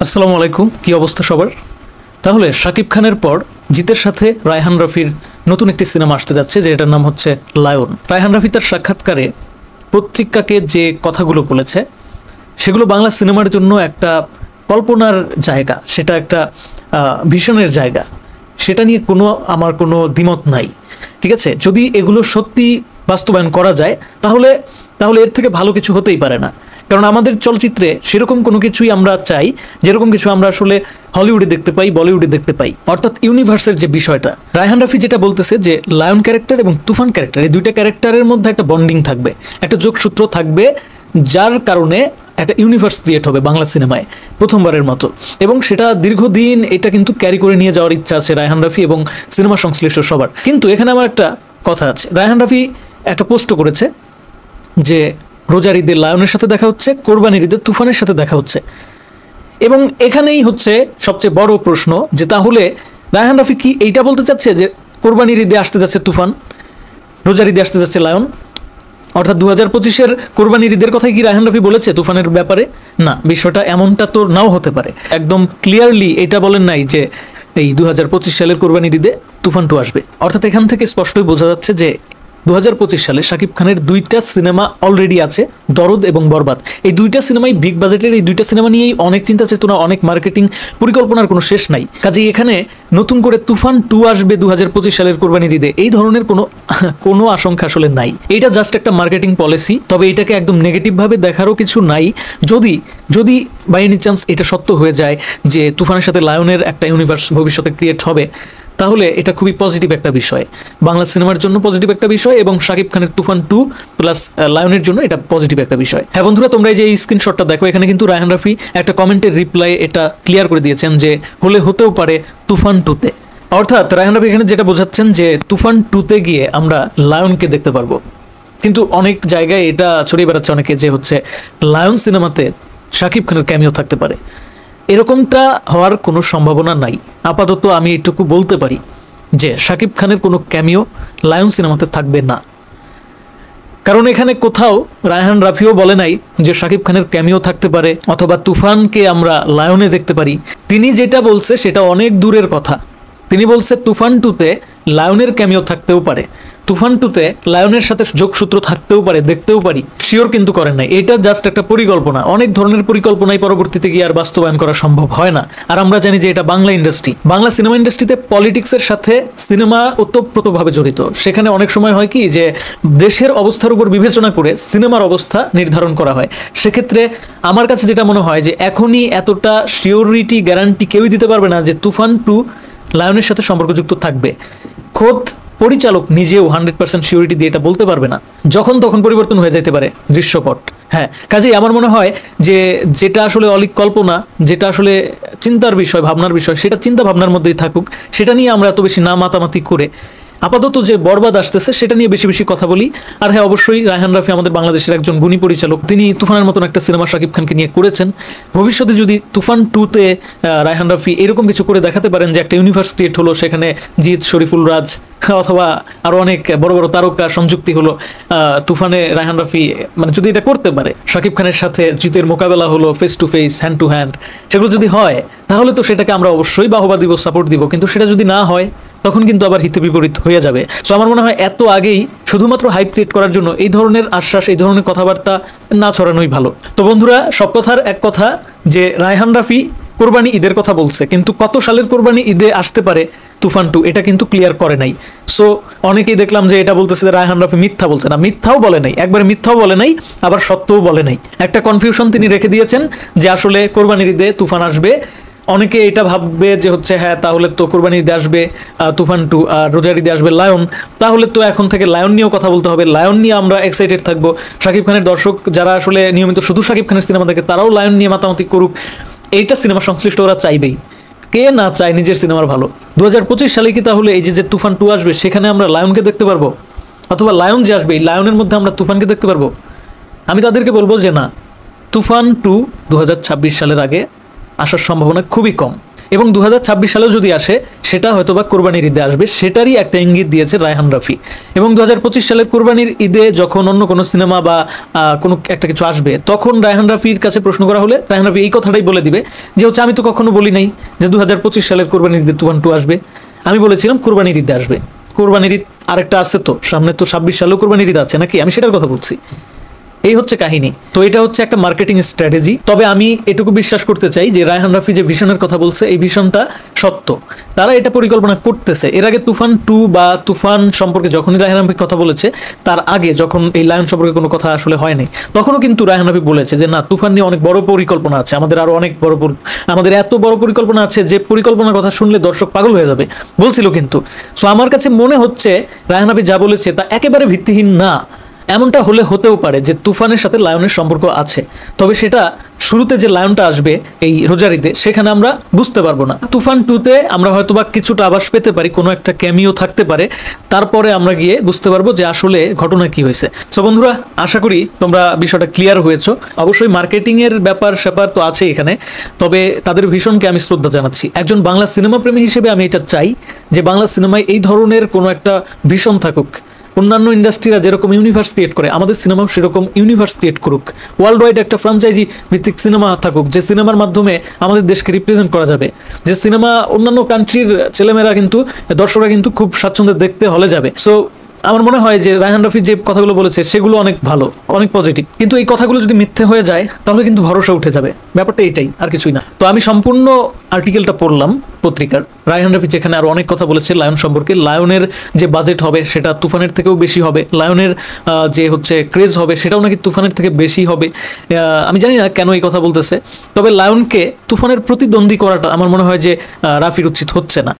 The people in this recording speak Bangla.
আসসালামু আলাইকুম, কি অবস্থা সবার? তাহলে শাকিব খানের পর জিতের সাথে রায়হান রাফির নতুন একটি সিনেমা আসতে যাচ্ছে, যেটার নাম হচ্ছে লায়ন। রায়হান রাফি তার সাক্ষাৎকারে পত্রিকাকে যে কথাগুলো বলেছে সেগুলো বাংলা সিনেমার জন্য একটা কল্পনার জায়গা, সেটা একটা ভিশনের জায়গা, সেটা নিয়ে আমার কোনো দ্বিমত নাই। ঠিক আছে, যদি এগুলো সত্যি বাস্তবায়ন করা যায় তাহলে তাহলে এর থেকে ভালো কিছু হতেই পারে না। কারণ আমাদের চলচ্চিত্রে সেরকম কোনো কিছুই আমরা চাই, যেরকম কিছু আমরা আসলে হলিউডে দেখতে পাই, বলিউডে দেখতে পাই, অর্থাৎ ইউনিভার্সের যে বিষয়টা। রায়হান রাফি যেটা বলতেছে যে লায়ন ক্যারেক্টার এবং তুফান ক্যারেক্টার, এই দুইটা ক্যারেক্টারের মধ্যে একটা বন্ডিং থাকবে, একটা যোগসূত্র থাকবে, যার কারণে একটা ইউনিভার্স ক্রিয়েট হবে বাংলা সিনেমায় প্রথমবারের মতো। এবং সেটা দীর্ঘদিন এটা কিন্তু ক্যারি করে নিয়ে যাওয়ার ইচ্ছা আছে রায়হান রাফি এবং সিনেমা সংশ্লিষ্ট সবার। কিন্তু এখানে আমার একটা কথা আছে, রায়হান রাফি একটা পোস্ট করেছে যে রোজার ঈদে লায়নের সাথে দেখা হচ্ছে, কোরবানির ঈদে তুফানের সাথে দেখা হচ্ছে। এবং এখানেই হচ্ছে সবচেয়ে বড় প্রশ্ন যে তাহলে রায়হান রাফি কি এইটা বলতে চাচ্ছে যে কোরবানির ঈদে আসতে যাচ্ছে তুফান, রোজার ঈদে আসতে যাচ্ছে লায়ন? অর্থাৎ 2025-এর কোরবানির ঈদের কথাই কি রায়হান রাফি বলেছে তুফানের ব্যাপারে? না, বিষয়টা এমনটা তো নাও হতে পারে। একদম ক্লিয়ারলি এটা বলেন নাই যে এই 2025 সালের কোরবানির ঈদে তুফান 2 আসবে। অর্থাৎ এখান থেকে স্পষ্টই বোঝা যাচ্ছে যে 2025 সালে শাকিব খানের দুইটা সিনেমা অলরেডি আছে, দরদ এবং বরবাদ। এই দুইটা সিনেমাই বিগ বাজেটের, এই দুইটা সিনেমা নিয়েই অনেক চিন্তা চেতনা, অনেক মার্কেটিং পরিকল্পনার কোনো শেষ নাই। কাজেই এখানে নতুন করে তুফান 2 আসবে 2025 সালের কোরবানির ঈদে, এই ধরনের কোনো আশঙ্কা আসলে নাই। এটা জাস্ট একটা মার্কেটিং পলিসি। তবে এটাকে একদম নেগেটিভভাবে দেখারও কিছু নাই। যদি বাই এনি চান্স এটা সত্য হয়ে যায় যে তুফানের সাথে লায়নের একটা ইউনিভার্স ভবিষ্যতে ক্রিয়েট হবে, তাহলে এটা খুবই পজিটিভ একটা বিষয়, বাংলা সিনেমার জন্য পজিটিভ একটা বিষয়, এবং শাকিব খানের তুফান 2 প্লাস লায়নের জন্য এটা পজিটিভ একটা বিষয়। হ্যাঁ বন্ধুরা, তোমরা যে এই স্ক্রিনশটটা দেখো, এখানে কিন্তু রায়হান রাফি একটা কমেন্টের রিপ্লাই এটা ক্লিয়ার করে দিয়েছেন যে হতেও পারে তুফান 2-তে। অর্থাৎ রায়হান রাফি এখানে যেটা বোঝাচ্ছেন যে তুফান 2-তে গিয়ে আমরা লায়নকে দেখতে পারবো। কিন্তু অনেক জায়গায় এটা ছড়িয়ে বেড়াচ্ছে অনেকে যে হচ্ছে লায়ন সিনেমাতে শাকিব খানের ক্যামিও থাকতে পারে। এরকমটা হওয়ার কোনো সম্ভাবনা নাই। আপাতত আমি এইটুকু বলতে পারি যে শাকিব খানের কোনো ক্যামিও লায়ন সিনেমাতে থাকবে না। কারণ এখানে কোথাও রায়হান রাফিও বলে নাই যে শাকিব খানের ক্যামিও থাকতে পারে অথবা তুফানকে আমরা লায়নে দেখতে পারি। তিনি যেটা বলছে সেটা অনেক দূরের কথা। তিনি বলছে তুফান 2-তে লায়নের ক্যামিও থাকতেও পারে, তুফান 2-তে লায়নের সাথে যোগসূত্র থাকতেও পারে, দেখতেও পারি, শিওর কিন্তু করেন নাই। এটা জাস্ট একটা পরিকল্পনা। অনেক ধরনের পরিকল্পনাই পরবর্তীতে গিয়ে আর বাস্তবায়ন করা সম্ভব হয় না। আর আমরা জানি যে এটা বাংলা ইন্ডাস্ট্রি, বাংলা সিনেমা ইন্ডাস্ট্রিতে পলিটিক্সের সাথে সিনেমা ওতপ্রোতভাবে জড়িত। সেখানে অনেক সময় হয় কি যে দেশের অবস্থার উপর বিবেচনা করে সিনেমার অবস্থা নির্ধারণ করা হয়। সেক্ষেত্রে আমার কাছে যেটা মনে হয় যে এখনই এতটা শিওরিটি গ্যারান্টি কেউই দিতে পারবে না যে তুফান 2 লায়নের সাথে সম্পর্কযুক্ত থাকবে। খোদ পরিচালক নিজেও 100% সিউরিটি দিয়ে এটা বলতে পারবে না। যখন তখন পরিবর্তন হয়ে যেতে পারে দৃশ্যপট। হ্যাঁ, কাজেই আমার মনে হয় যে যেটা আসলে অলিক কল্পনা, যেটা আসলে চিন্তার বিষয়, ভাবনার বিষয়, সেটা চিন্তা ভাবনার মধ্যেই থাকুক। সেটা নিয়ে আমরা এত বেশি না মাতামাতি করে আপাতত যে বরবাদ আসতেছে সেটা নিয়ে বেশি বেশি কথা বলি। আর হ্যাঁ, অবশ্যই রায়হান রাফি আমাদের বাংলাদেশের একজন গুণী পরিচালক। তিনি তুফানের মতন একটা সিনেমা শাকিব খানকে নিয়ে করেছেন। ভবিষ্যতে যদি তুফান 2-তে রায়হান রাফি এরকম কিছু করে দেখাতে পারেন যে একটা ইউনিভার্স ক্রিয়েট হলো, সেখানে জিৎ, শরীফুল রাজ অথবা আরও অনেক বড় বড় তারকা সংযুক্তি হলো, তুফানে রায়হান রাফি মানে যদি এটা করতে পারে, শাকিব খানের সাথে জিতের মোকাবেলা হলো, face to face, hand to hand, সেগুলো যদি হয় তাহলে তো সেটাকে আমরা অবশ্যই বাহবা দিব, সাপোর্ট দিব। কিন্তু সেটা যদি না হয় তখন কিন্তু আবার হিতে বিপরীত হয়ে যাবে। সো আমার মনে হয় এত আগেই শুধুমাত্র হাইপ ক্রিয়েট করার জন্য এই ধরনের আশ্বাস, এই ধরনের কথাবার্তা না ছড়ানোই ভালো। তো বন্ধুরা, সব কথার এক কথা যে রায়হান রাফি কোরবানি ঈদের কথা বলছে, কিন্তু কত সালের কোরবানি ঈদে আসতে পারে তুফান 2 এটা কিন্তু ক্লিয়ার করে নাই। সো অনেকেই দেখলাম যে এটা বলতেছে যে রায়হান রাফি মিথ্যা বলছে। না, মিথ্যাও বলে নাই, একবারে মিথ্যাও বলে নাই, আবার সত্যও বলে নাই। একটা কনফিউশন তিনি রেখে দিয়েছেন যে আসলে কোরবানির ঈদে তুফান আসবে। অনেকে এটা ভাববে যে হচ্ছে হ্যাঁ, তাহলে তো কোরবানি ঈদে আসবে তুফান 2 আর রোজার ঈদে আসবে লায়ন, তাহলে তো এখন থেকে লায়ন নিয়েও কথা বলতে হবে, লায়ন নিয়ে আমরা এক্সাইটেড থাকবো। শাকিব খানের দর্শক যারা আসলে নিয়মিত শুধু শাকিব খানের সিনেমা দেখে, তারাও লায়ন নিয়ে মাতামাতি করুক। এইটা সিনেমা সংশ্লিষ্ট ওরা চাইবেই, কে না চায় নিজের সিনেমার ভালো। 2025 সালে কি তাহলে এই যে তুফান 2 আসবে সেখানে আমরা লায়নকে দেখতে পারবো? অথবা লায়ন যে আসবে এই লায়নের মধ্যে আমরা তুফানকে দেখতে পারবো? আমি তাদেরকে বলবো যে না, তুফান 2 2026 সালের আগে আসার সম্ভাবনা খুবই কম। এবং 2026 সালেও যদি আসে সেটা হয়তো বা কোরবানির ঈদে আসবে, সেটারই একটা ইঙ্গিত দিয়েছে রায়হান রাফি। এবং 2025 সালের কোরবানির ঈদে যখন অন্য কোনো সিনেমা বা কোনো একটা কিছু আসবে, তখন রায়হান রাফির কাছে প্রশ্ন করা হলে রায়হান রাফি এই কথাটাই বলে দিবে যে হচ্ছে আমি তো কখনো বলি নাই যে 2025 সালের কোরবানির ঈদে তুফান 2 আসবে, আমি বলেছিলাম কোরবানির ঈদে আসবে। কোরবানির ঈদ আরেকটা আছে, তো সামনে তো 26 সালেও কোরবানির ঈদ আছে নাকি, আমি সেটার কথা বলছি। এই হচ্ছে কাহিনী। তো এটা হচ্ছে একটা মার্কেটিং স্ট্র্যাটেজি। তবে আমি এটুকু বিশ্বাস করতে চাই যে রায়হান রাফি যে ভিশনের কথা বলছে এই ভিশনটা সত্য, তারা এটা পরিকল্পনা করতেছে। এর আগে তুফান 2 বা তুফান সম্পর্কে যখনই রায়হান রাফি কথা বলেছে, তার আগে যখন এই লায়ন সম্পর্কে কোনো কথা আসলে হয়নি, তখনও কিন্তু রায়হান রাফি বলেছে যে না, তুফান নিয়ে অনেক বড় পরিকল্পনা আছে, আমাদের আরো অনেক বড় আমাদের এত বড় পরিকল্পনা আছে যে পরিকল্পনার কথা শুনলে দর্শক পাগল হয়ে যাবে বলছিল কিন্তু। সো আমার কাছে মনে হচ্ছে রায়হান রাফি যা বলেছে তা একেবারে ভিত্তিহীন না। এমনটা হলে হতেও পারে যে তুফানের সাথে লায়নের সম্পর্ক আছে, তবে সেটা শুরুতে যে লায়নটা আসবে এই রোজার ঈদে সেখানে আমরা বুঝতে পারবো না। তুফান 2-তে আমরা হয়তো বা কিছুটা আভাস পেতে পারি, কোনো একটা ক্যামিও থাকতে পারে, তারপরে আমরা গিয়ে বুঝতে পারবো যে আসলে ঘটনা কি হয়েছে। সো বন্ধুরা, আশা করি তোমরা বিষয়টা ক্লিয়ার হয়েছো। অবশ্যই মার্কেটিং এর ব্যাপার স্যাপার তো আছে এখানে, তবে তাদের ভীষণকে আমি শ্রদ্ধা জানাচ্ছি। একজন বাংলা সিনেমা প্রেমী হিসেবে আমি এটা চাই যে বাংলা সিনেমায় এই ধরনের কোনো একটা ভীষণ থাকুক। অন্যান্য ইন্ডাস্ট্রিরা যেরকম ইউনিভার্স ক্রিয়েট করে, আমাদের সিনেমাও সেরকম ইউনিভার্স ক্রিয়েট করুক। ওয়ার্ল্ড ওয়াইড একটা ফ্র্যাঞ্চাইজি ভিত্তিক সিনেমা থাকুক, যে সিনেমার মাধ্যমে আমাদের দেশকে রিপ্রেজেন্ট করা যাবে, যে সিনেমা অন্যান্য কান্ট্রির ছেলেমেয়েরা কিন্তু, দর্শকরা কিন্তু খুব স্বাচ্ছন্দ্যে দেখতে হলে যাবে। সো আমার মনে হয় যে রায়হান রাফি যে কথাগুলো বলেছে সেগুলো অনেক ভালো, অনেক পজিটিভ, কিন্তু এই কথাগুলো যদি মিথ্যে হয়ে যায় তাহলে কিন্তু ভরসা উঠে যাবে। ব্যাপারটা এইটাই, আর কিছুই না। তো আমি সম্পূর্ণ আর্টিকেলটা পড়লাম পত্রিকার। রায়হান রাফি যেখানে আরো অনেক কথা বলেছে লায়ন সম্পর্কে, লায়নের যে বাজেট হবে সেটা তুফানের থেকেও বেশি হবে, লায়নের যে হচ্ছে ক্রেজ হবে সেটাও নাকি তুফানের থেকে বেশি হবে। আমি জানি না কেন এই কথা বলতেছে, তবে লায়নকে তুফানের প্রতিদ্বন্দ্বী করাটা আমার মনে হয় যে রাফির উচিত হচ্ছে না।